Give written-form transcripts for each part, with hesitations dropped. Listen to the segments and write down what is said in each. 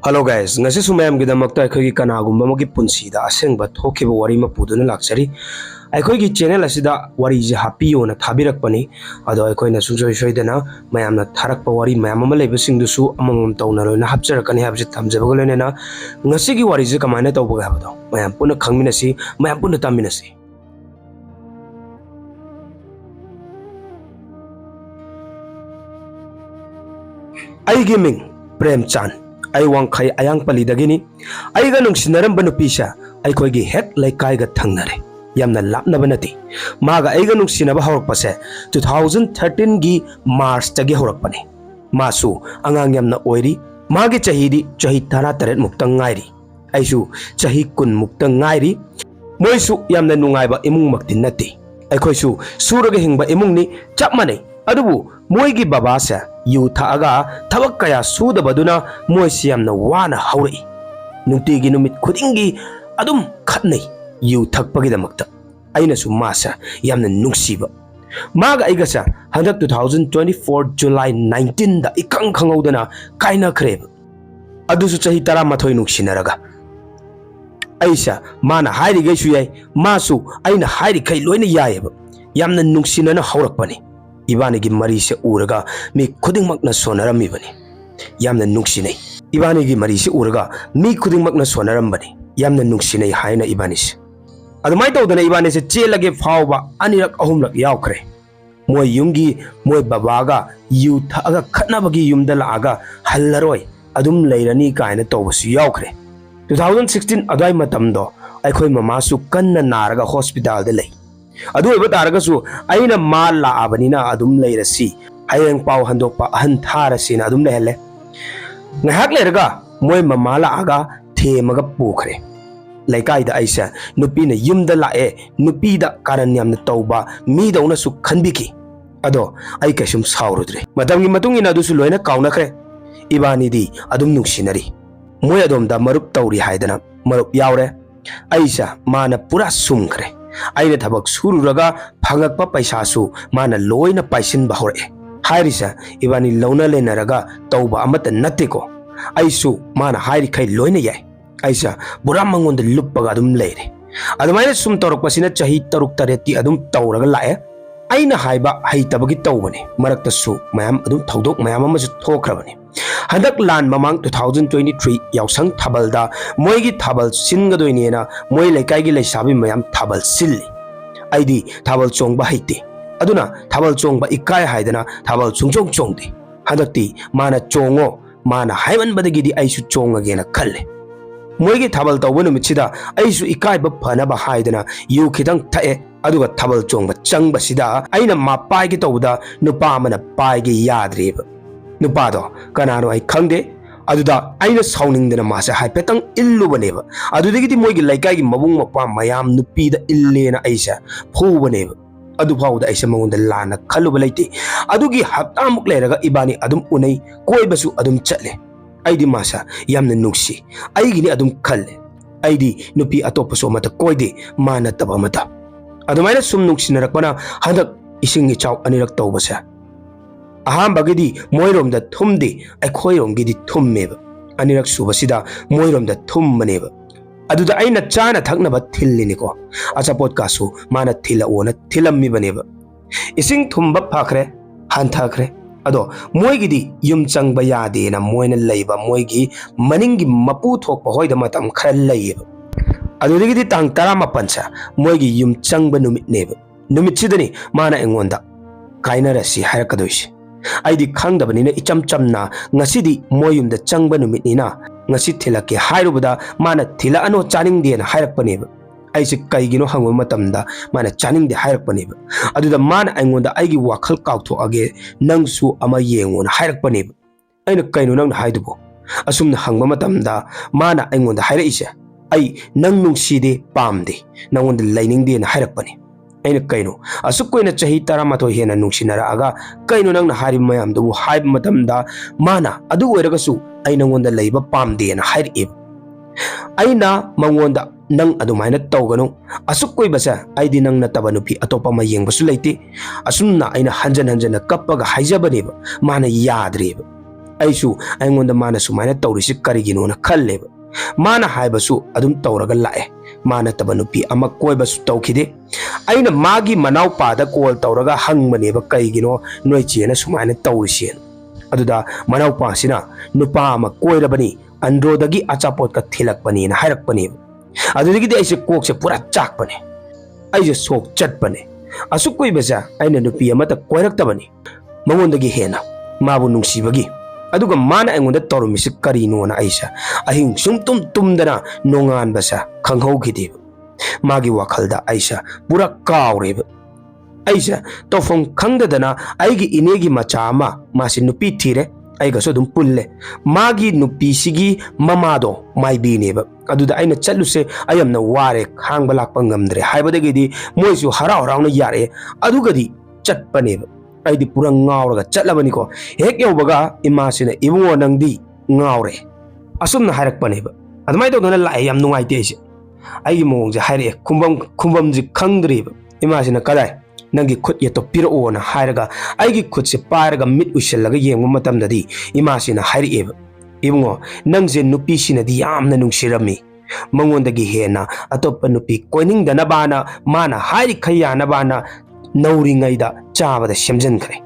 Hello guys, ngasi sumayam gidamakta akhoi kanagumba magi punsida asengba thokhiba wari ma puduna laksari akhoi gi channel asida wari je happy ona thabirakpani ado akhoi na sungsoi soidana mayamna tharakpa wari mayam ama leiba singdusu amamam tawnaroina hapjarakani habje thamjabagolena ngasi gi wari je kamaina tawbaga habado mayam puna khangminasi mayam puna taminasi ai gaming prem chan ai wangkhai ayang pali dagini ai ga nungsinaramba nupisa ai khoigi hek laikai ga thangnare yamna lapnaba nati maga ai ga nungsinaba hawrpase 2013 gi march tagi hawrpani masu angang yamna oiri magi chahidi chahi 13 mukta ngairi aisu chahi 10 mukta ngairi moisu yamna nungaiba imung maktin nati ai khoisu suraga hingba imungni chapmane adubu moigi babasa yu thaaga thabak kaya sudabaduna moi siamna wana hauri nutigi numit khudingi adum khatnai yu thakpagi damakta aina su masa yamna nungshiba maga aigasa handak 2024 July 19 da ikang khangaudana kaina khreb adusu chahi 13 nungsinaraga aisa mana hairi gaisu yai masu aina hairi kai loina yayeba yamna nungsinana haurakpani ibani gi mari se uraga mi khuding makna sonaram ibani yamna nungsinai ibani gi mari se uraga mi khuding makna sonaram bani yamna nungsinai haina ibani se adumai tawdana ibani se chelage phawba anirak ahumlak yawkhre moi yumgi moi babaga yu thaga khatnabagi yumda laaga hallaroi adum leirani kaina tawbasu yawkhre 2016 adai matamdo aikhoi mamasu kanna naraga hospital de lei adu iba taragasu aina ma laabanina adum leirasi hayeng paw handokpa ahan tharasina adum lehele ngahak lerga moi mama laaga themaga pukhre laikai da aisa nupi na yumda lae nupi da karan yamna tawba mi dauna su khanbiki ado ai kasum saurudre matamgi matungina adusu loina kaunakre ibani di adum nungsinari moi adom da marup tawri haidana marup yawre aisa mana pura sumkhre aina thabak sururaga phangakpa paisasu mana loina paisin bahore hairisa ibani launa lenaraga tawba amata nateko aisu mana hairi khai loina yai aisa bura mangonda luppaga adum leire adumaina sum torokpasina chahi taruk tareti adum tawraga lae aina haiba haitabagi tawbane marakta su mayam adum thodok mayam amasu thokrabani handak lan mamang 2023 yausang thabalda moigi thabal singadoinena moi laikai gi leisabi mayam thabal silli aidi thabal chongba haite aduna thabal chongba ikai haidana thabal chungchong chongde handakti mana chongo mana haiman badagi di aisu chongagena khalle moigi thabal tawbanu michida aisu ikai ba phana ba haidana yu khidang thae aduga thabal chongba changba sida aina ma pai gi tawda nupa mana pai gi yadreba nupado kanano ai khangde aduda aina sauningdena masa haipetang illubaneba adudagi moigi laikai gi mabung mapa mayam nupida illena aisa phubaneba adu phawda aisa mangonda lana khaluba leite adugi haptamuk leraga ibani adum unai koibasu adum chatle aidi masa yamna nungsi aigini adum khalle aidi nupi atopaso mata koide mana taba mata adumaina sum nungsinarapana handak isingi chaw anirak tawbasa aham bagidi moirom da thumdi aikhoirom gidi thummeba anirak subasida moirom da thummaneba aduda aina chana thaknaba thillini ko acha podcast su mana thila ona thilammi baneba ising thumba phakre hanthakre ado moigidi yum changba yade na moina leiba moigi maningi mapu thokpa hoida matam khara leiba adudagi tang 18 sa moigi yum changba numit neba numit sidani mana engonda kainarasi harakadoisi aidi khangdabanina icham chamna ngasidi moyumda changba numitnina ngasi thilake hairubada mana thila ano chaning dena hairakpaneba aisi kaigino hangwa matamda mana chaning de hairakpaneba aduda mana aingonda aigi wakhal kautho age nangsu ama yengona hairakpaneba aina kaino nang haidubo asumna hangba matamda mana aingonda hairaisa ai nang nungside pamde nangonda laining dena hairakpani aina kaino asukoina chahi 13 hena nungsinara aga kaino nangna hari mayam du haib matamda mana adu oiragasu aina ngonda leiba pamde na hairib aina mangonda nang adumaina tawgano asukoi basa aidi nang nataba nupi atopa ma yengbasu leite asumna aina hanjan hanjana kappaga haijabaneba mana yadreba ꯑꯩꯁꯨ ꯑꯩꯉꯣꯟꯗ ꯃꯥꯅ ꯁꯨꯃꯥꯏꯅ ꯇꯧꯔꯤꯁꯤ ꯀꯔꯤꯒꯤꯅꯣꯅ ꯈꯜꯂꯦꯕ ꯃꯥꯅ ꯍꯥꯏꯕꯁꯨ ꯑꯗꯨꯝ ꯇꯧꯔꯒ ꯂꯥꯛꯑꯦ ꯃꯥ ꯅꯠꯇꯕ ꯅꯨꯄꯤ ꯑꯃ ꯀꯣꯏꯕꯁꯨ ꯇꯧꯈꯤꯗꯦ ꯑꯩꯅ ꯃꯥꯒꯤ ꯃꯅꯥꯎꯄꯥꯗ ꯀꯣꯜ ꯇꯧꯔꯒ ꯍꯪꯕꯅꯦꯕ ꯀꯩꯒꯤꯅꯣ ꯅꯣꯏ ꯆꯦꯅ ꯁꯨꯃꯥꯏꯅ ꯇꯧꯔꯤꯁꯦꯅ ꯑꯗꯨꯗ ꯃꯅꯥꯎꯄꯥꯁꯤꯅ ꯅꯨꯄꯥ ꯑꯃ ꯀꯣꯏꯔꯕꯅꯤ ꯑꯟꯗ꯭ꯔꯣꯗꯒꯤ ꯑꯆꯥꯄꯣꯠꯀ ꯊꯤꯜꯂꯛꯄꯅꯦꯅ ꯍꯥꯏꯔꯛꯄꯅꯦꯕ ꯑꯗꯨꯗꯒꯤꯗꯤ ꯑꯩꯁꯦ ꯀꯣꯛꯁꯦ ꯄꯨꯔꯥ ꯆꯥꯛꯄꯅꯦ ꯑꯩꯁꯦ ꯁꯣꯛ ꯆꯠꯄꯅꯦ ꯑꯁꯨꯛ ꯀꯨꯏꯕꯁꯦ ꯑꯩꯅ ꯅꯨꯄꯤ ꯑꯃꯠꯇ ꯀꯣꯏꯔꯛꯇꯕꯅꯤ ꯃꯉꯣꯟꯗꯒꯤ ꯍꯦꯟꯅ ꯃꯥꯕꯨ ꯅꯨꯡꯁꯤꯕꯒꯤ ꯑꯗꯨꯒ ꯃꯥꯅ ꯑꯩꯉꯣꯟꯗ ꯇꯧꯔꯝꯃꯤꯁꯤ ꯀꯔꯤꯅꯣꯅ ꯑꯩꯁꯦ ꯑꯍꯤꯡ ꯁꯨꯡꯇꯨꯝ ꯇꯨꯝꯗꯅ ꯅꯣꯡꯉꯥꯟꯕꯁꯦ ꯈꯪꯍꯧꯈꯤꯗꯦꯕ ꯃꯥꯒꯤ ꯋꯥꯈꯜꯗ ꯑꯩꯁꯦ ꯄꯨꯔꯥ ꯀꯥꯎꯔꯦꯕ ꯑꯩꯁꯦ ꯇꯧꯐꯝ ꯈꯪꯗꯗꯅ ꯑꯩꯒꯤ ꯏꯅꯦꯒꯤ ꯃꯆꯥ ꯑꯃ ꯃꯥꯁꯤ ꯅꯨꯄꯤ ꯊꯤꯔꯦ ꯑꯩꯒꯁꯨ ꯑꯗꯨꯝ ꯄꯨꯜꯂꯦ ꯃꯥꯒꯤ ꯅꯨꯄꯤꯁꯤꯒꯤ ꯃꯃꯥꯗꯣ ꯃꯥꯏꯕꯤꯅꯦꯕ ꯑꯗꯨꯗ ꯑꯩꯅ ꯆꯠꯂꯨꯁꯦ ꯑꯩ ꯌꯥꯝꯅ ꯋꯥꯔꯦ ꯈꯥꯡꯕ ꯂꯥꯛꯄ ꯉꯝꯗ꯭ꯔꯦ ꯍꯥꯏꯕꯗꯒꯤꯗꯤ ꯃꯣꯏꯁꯨ ꯍꯔꯥꯎ ꯍꯔꯥꯎꯅ ꯌꯥꯔꯛꯑꯦ ꯑꯗꯨꯒꯗꯤ ꯆꯠꯄꯅꯦꯕ ꯑꯩꯗꯤ ꯄꯨꯔꯥ ꯉꯥꯎꯔꯒ ꯆꯠꯂꯕꯅꯤꯀꯣ ꯍꯦꯛ ꯌꯧꯕꯒ ꯏꯃꯥꯁꯤꯅ ꯏꯕꯨꯡꯉꯣ ꯅꯪꯗꯤ ꯉꯥꯎꯔꯦ ꯑꯁꯨꯝꯅ ꯍꯥꯏꯔꯛꯄꯅꯦꯕ ꯑꯗꯨꯃꯥꯏꯅ ꯇꯧꯗꯅ ꯂꯥꯛꯑꯦ ꯌꯥꯝ ꯅꯨꯡꯉꯥꯏꯇꯦ ꯑꯩꯁꯦ ꯑꯩꯒꯤ ꯃꯑꯣꯡꯁꯦ ꯍꯥꯏꯔꯛꯑꯦ ꯈꯨꯝꯐꯝꯁꯦ ꯈꯪꯗ꯭ꯔꯤꯕ ꯏꯃꯥꯁꯤꯅ ꯀꯗꯥꯏ ꯅꯪꯒꯤ ꯈꯨꯠ ꯌꯦꯠꯇꯣ ꯄꯤꯔꯛꯑꯣꯅ ꯍꯥꯏꯔꯒ ꯑꯩꯒꯤ ꯈꯨꯠꯁꯦ ꯄꯥꯏꯔꯒ ꯃꯤꯠ ꯎꯏꯁꯤꯜꯂꯒ ꯌꯦꯡꯕ ꯃꯇꯝꯗꯗꯤ ꯏꯃꯥꯁꯤꯅ ꯍꯥꯏꯔꯛꯑꯦꯕ ꯏꯕꯨꯡꯉꯣ ꯅꯪꯁꯦ ꯅꯨꯄꯤꯁꯤꯅꯗꯤ ꯌꯥꯝꯅ ꯅꯨꯡꯁꯤꯔꯝꯃꯤ ꯃꯉꯣꯟꯗꯒꯤ ꯍꯦꯟꯅ ꯑꯇꯣꯞꯄ ꯅꯨꯄꯤ ꯀꯣꯏꯅꯤꯡꯗꯅꯕꯅ ꯃꯥꯅ ꯍꯥꯏꯔꯤꯈꯩ ꯌꯥꯅꯕꯅ ꯅꯧꯔꯤꯉꯩꯗ ꯆꯥꯕꯗ ꯁꯦꯝꯖꯤꯟꯈ꯭ꯔꯦ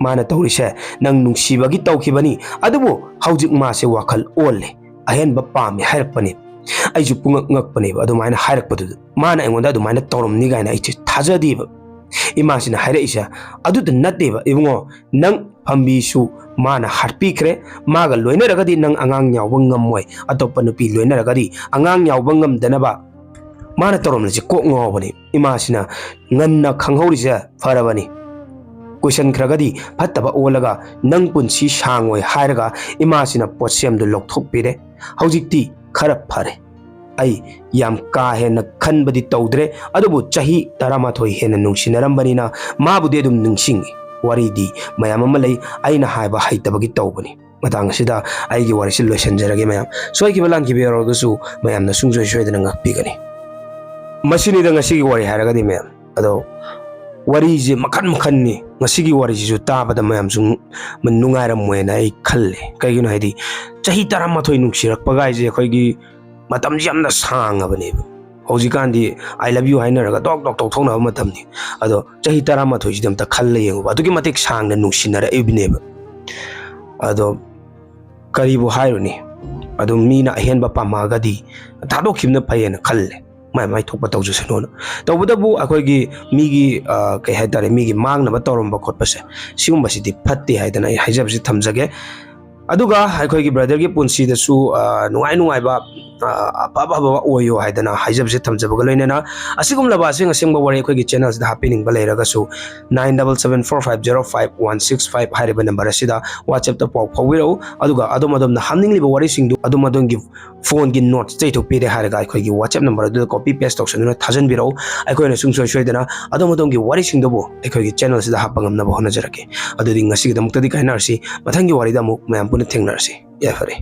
ꯃꯥꯅ ꯇꯧꯔꯤꯁꯦ ꯅꯪ ꯅꯨꯡꯁꯤꯕꯒꯤ ꯇꯧꯈꯤꯕꯅꯤ ꯑꯗꯨꯕꯨ ꯍꯧꯖꯤꯛ ꯃꯥꯁꯦ ꯋꯥꯈꯜ ꯑꯣꯜꯂꯦ ꯑꯍꯦꯟꯕ ꯄꯥꯝꯃꯦ ꯍꯥꯏꯔꯛꯄꯅꯦ ꯑꯩꯁꯨ ꯄꯨꯡꯉꯛ ꯉꯛꯄꯅꯦꯕ ꯑꯗꯨꯃꯥꯏꯅ ꯍꯥꯏꯔꯛꯄꯗꯨꯗ ꯃꯥꯅ ꯑꯩꯉꯣꯟꯗ ꯑꯗꯨꯃꯥꯏꯅ ꯇꯧꯔꯝꯅꯤ ꯀꯥꯏꯅ ꯑꯩꯁꯦ ꯊꯥꯖꯗꯦꯕ ꯏꯃꯥꯁꯤꯅ ꯍꯥꯏꯔꯛꯏꯁꯦ ꯑꯗꯨꯗ ꯅꯠꯇꯦꯕ ꯏꯕꯨꯡꯉꯣ ꯅꯪ ꯐꯝꯕꯤꯁꯨ ꯃꯥꯅ ꯍꯥꯠꯄꯤꯈ꯭ರೆ ꯃꯥꯒ ꯂꯣꯏꯅꯔꯒꯗꯤ ꯅꯪ ꯑꯉꯥꯡ ꯌꯥꯎꯕ ꯉꯝꯃꯣꯏ ꯑꯇꯣꯞꯄ ꯅꯨꯄꯤ ꯂꯣꯏꯅꯔꯒꯗꯤ ꯑꯉꯥꯡ ꯌꯥꯎꯕ ꯉꯝꯗꯅꯕ ꯃꯥꯅ ꯇꯧꯔꯝꯂꯤꯁꯦ ꯀꯣꯛ ꯉꯥꯎꯕꯅꯤ ꯏꯃꯥꯁꯤꯅ ꯉꯟꯅ ꯈꯪꯍꯧꯔꯤꯁꯦ ꯐꯔꯕꯅꯤ ꯀꯨꯏꯁꯟꯈ꯭ꯔꯒꯗꯤ ꯐꯠꯇꯕ ꯑꯣꯜꯂꯒ ꯅꯪ ꯄꯨꯟꯁꯤ ꯁꯥꯡꯉꯣꯏ ꯍꯥꯏꯔꯒ ꯏꯃꯥꯁꯤꯅ ꯄꯣꯠꯁꯦꯝꯗꯨ ꯂꯧꯊꯣꯛꯄꯤꯔꯦ ꯍꯧꯖꯤꯛꯇꯤ ꯈꯔ ꯐꯔꯦ ꯑꯩ ꯌꯥꯝ ꯀꯥ ꯍꯦꯟꯅ ꯈꯟꯕꯗꯤ ꯇꯧꯗ꯭ꯔꯦ ꯑꯗꯨꯕꯨ ꯆꯍꯤ 11 ꯍꯦꯟꯅ ꯅꯨꯡꯁꯤꯅꯔꯝꯕꯅꯤꯅ ꯃꯥꯕꯨꯗꯤ ꯑꯗꯨꯝ ꯅꯤꯡꯁꯤꯡꯉꯤ ꯋꯥꯔꯤꯗꯤ ꯃꯌꯥꯝ ꯑꯃ ꯂꯩ ꯑꯩꯅ ꯍꯥꯏꯕ ꯍꯩꯇꯕꯒꯤ ꯇꯧꯕꯅꯤ ꯃꯇꯥꯡ ꯑꯁꯤꯗ ꯑꯩꯒꯤ ꯋꯥꯔꯤꯁꯤ ꯂꯣꯏꯁꯤꯟꯖꯔꯒꯦ ꯃꯌꯥꯝ ꯁꯣꯏꯈꯤꯕ ꯂꯥꯟꯈꯤꯕ ꯌꯥꯎꯔꯒꯁꯨ ꯃꯌꯥꯝꯅ ꯁꯨꯡꯁꯣꯏ ꯁꯣꯏꯗꯅ ꯉꯥꯛꯄꯤꯒꯅꯤ ꯃꯁꯤꯅꯤꯗ ꯉꯁꯤꯒꯤ ꯋꯥꯔꯤ ꯍꯥꯏꯔꯒꯗꯤ ꯃꯌꯥꯝ ꯑꯗꯣ ꯋꯥꯔꯤꯁꯦ ꯃꯈꯟ ꯃꯈꯟꯅꯤ ꯉꯁꯤꯒꯤ ꯋꯥꯔꯤꯁꯤꯁꯨ ꯇꯥꯕꯗ ꯃꯌꯥꯝꯁꯨ ꯅꯨꯡꯉꯥꯏꯔꯝꯃꯣꯏꯅ ꯑꯩ ꯈꯜꯂꯦ ꯀꯩꯒꯤꯅꯣ ꯍꯥꯏꯗꯤ ꯆꯍꯤ 11 ꯅꯨꯡꯁꯤꯔꯛꯄꯒꯥꯏꯁꯦ ꯑꯩꯈꯣꯏꯒꯤ ꯃꯇꯝꯁꯤ ꯌꯥꯝꯅ ꯁꯥꯡꯉꯕꯅꯦꯕ ꯍꯧꯖꯤꯛꯀꯥꯟꯗꯤ ꯑꯥꯏ ꯂꯚ ꯌꯨ ꯍꯥꯏꯅꯔꯒ ꯗꯣꯛ ꯗꯣꯛ ꯇꯧꯊꯣꯛꯅꯕ ꯃꯇꯝꯅꯤ ꯑꯗꯣ ꯆꯍꯤ 11 ꯑꯝꯇ ꯈꯜꯂ ꯌꯦꯡꯉꯨꯕ ꯑꯗꯨꯛꯀꯤ ꯃꯇꯤꯛ ꯁꯥꯡꯅ ꯅꯨꯡꯁꯤꯅꯔꯛꯏꯕꯅꯦꯕ ꯑꯗꯣ ꯀꯔꯤꯕꯨ ꯍꯥꯏꯔꯨꯅꯤ ꯑꯗꯨꯝ ꯃꯤꯅ ꯑꯍꯦꯟꯕ ꯄꯥꯝꯃꯛꯑꯒꯗꯤ ꯊꯥꯗꯣꯛꯈꯤꯕꯅ ꯐꯩꯌꯦꯅ ꯈꯜꯂꯦ ꯃꯥꯏ ꯊꯣꯛꯄ ꯇꯧꯖꯁꯅꯨꯅ ꯇꯧꯕꯇꯕꯨ ꯑꯩꯈꯣꯏꯒꯤ ꯃꯤꯒꯤ ꯀꯩ ꯍꯥꯏꯇꯥꯔꯦ ꯃꯤꯒꯤ ꯃꯥꯡꯅꯕ ꯇꯧꯔꯝꯕ ꯈꯣꯠꯄꯁꯦ ꯁꯤꯒꯨꯝꯕꯁꯤꯗꯤ ꯐꯠꯇꯦ ꯍꯥꯏꯗꯅ ꯑꯩ ꯍꯥꯏꯖꯕꯁꯤ ꯊꯝꯖꯒꯦ ꯑꯗꯨꯒ ꯑꯩꯈꯣꯏꯒꯤ ꯕ꯭ꯔꯗꯔꯒꯤ ꯄꯨꯟꯁꯤꯗꯁꯨ ꯅꯨꯡꯉꯥꯏ ꯅꯨꯡꯉꯥꯏꯕ ꯑꯐꯕ ꯑꯣꯏꯌꯣ ꯍꯥꯏꯗꯅ ꯍꯥꯏꯖꯕꯁꯤ ꯊꯝꯖꯕꯒ ꯂꯣꯏꯅꯅ ꯑꯁꯤꯒꯨꯝꯂꯕ ꯑꯁꯦꯡꯕ ꯋꯥꯔꯤ ꯑꯩꯈꯣꯏꯒꯤ ꯆꯦꯅꯦꯜꯁꯤꯗ ꯍꯥꯞꯄꯤꯅꯤꯡꯕ ꯂꯩꯔꯒꯁꯨ 9774505165 ꯍꯥꯏꯔꯤꯕ ꯅꯝꯕꯔ ꯑꯁꯤꯗ WhatsAppꯇ ꯄꯥꯎ ꯐꯥꯎꯕꯤꯔꯛꯎ ꯑꯗꯨꯒ ꯑꯗꯣꯝꯅ ꯍꯥꯞꯅꯤꯡꯂꯤꯕ ꯋꯥꯔꯤꯁꯤꯡꯗꯨ ꯑꯗꯣꯝꯒꯤ ꯐꯣꯟꯒꯤ ꯅꯣꯠꯁ ꯆꯩꯊꯣꯛꯄꯤꯔꯦ ꯍꯥꯏꯔꯒ ꯑꯩꯈꯣꯏꯒꯤ WhatsApp ꯅꯝꯕꯔ ꯑꯗꯨꯗ ꯀꯣꯄꯤ ꯄꯦꯁ ꯇꯧꯁꯟꯗꯨꯅ ꯊꯥꯖꯟꯕꯤꯔꯛꯎ ꯑꯩꯈꯣꯏꯅ ꯁꯨꯡꯁꯣꯏ ꯁꯣꯏꯗꯅ ꯑꯗꯣꯝꯒꯤ ꯋꯥꯔꯤꯁꯤꯡꯗꯨꯕꯨ ꯑꯩꯈꯣꯏꯒꯤ ꯆꯦꯅꯦꯜꯁꯤꯗ ꯍꯥꯞꯄ ꯉꯝꯅꯕ ꯍꯣꯠꯅꯖꯔꯛꯀꯦ ꯑꯗꯨꯗꯤ ꯉꯁꯤꯒꯤꯗꯃꯛꯇꯗꯤ ꯀꯥꯏꯅꯔꯁꯤ ꯃꯊꯪꯒꯤ ꯋꯥꯔꯤꯗ ꯑꯃꯨꯛ ꯃꯌꯥꯝ ꯄꯨꯟꯅ ꯊꯦꯡꯅꯔꯁꯤ ꯌꯥꯏꯐꯔꯦ